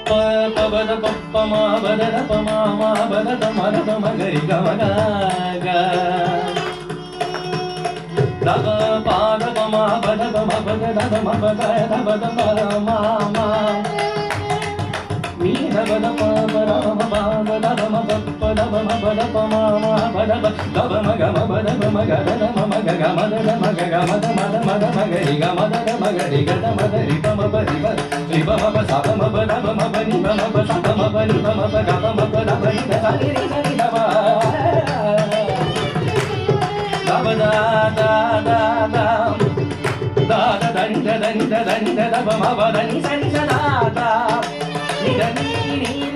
பபத பப்பமா பதத பமாமா பதத மரத மகரி கமக தவ பாத பமா பத பம பத தத மபத தபத பரமாமா மீனவத பாபராம பாத தத மபப்ப தவ மபத பமாமா பத தவ மக மபத மக தத மக கமத மக கமத மத மத மகரி கமத மகரி கத மதரி பம பரி ரிப மப சப மப தவ மப நிப மப சப மப நிப மப கப மப தவ நிப சரி சரி தவ தவ தா தா தா தா தா தனி தனி தனி தவ மப தனி சனி சதா தா நிதனி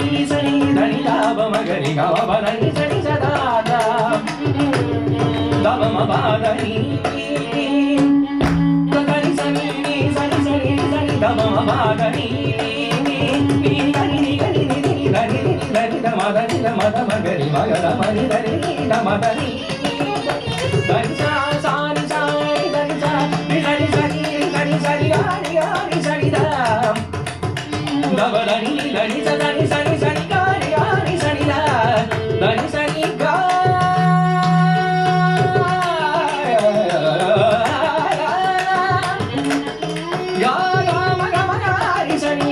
நீ சனி தனி தவ மகரி கம தனி சனி சதா தா தவ மப தனி தனி சனி சனி சனி சனி தவ மப தனி நீ தனி நீ தனி தனி தம தனி தம மகரி மகர மணி தனி தம தனி தனி சா சானி சாய் தனி சா நிதனி சனி தனி சனி ஆனி ஆனி சனி தா தவ தனி தனி சனி சனி சனி ஆனி ஆனி சனி தா தனி சனி கா யா யா மக மக ஹரி சனி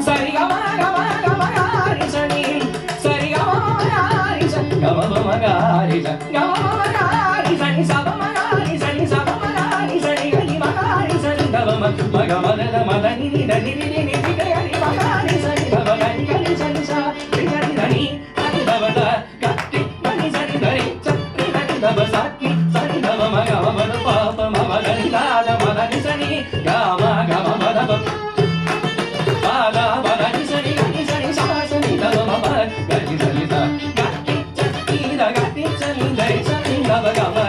சரி க மக மக மக ஹரி சனி சரி க மக ஹரி சனி க மக மக ஹரி சனி க மக ஹரி சனி சப மக ஹரி சனி சப மக ஹரி சனி கனி மக ஹரி சனி தவ மக மத மத நி நி நி நி நி நி கனி மக ஹரி சனி தவ கனி கனி சனி சா ரி கனி தனி தவ த கட்டி கனி சனி தரி சரி கனி தவ சாக்கி சனி தவ மக மத பாப மவ கனி தாத மத நி சனி காம கம மத பாதா மத நி சனி கனி சனி சா சனி தவ மப கனி சனி சா கட்டி சனி த கட்டி சனி தரி சனி தவ கம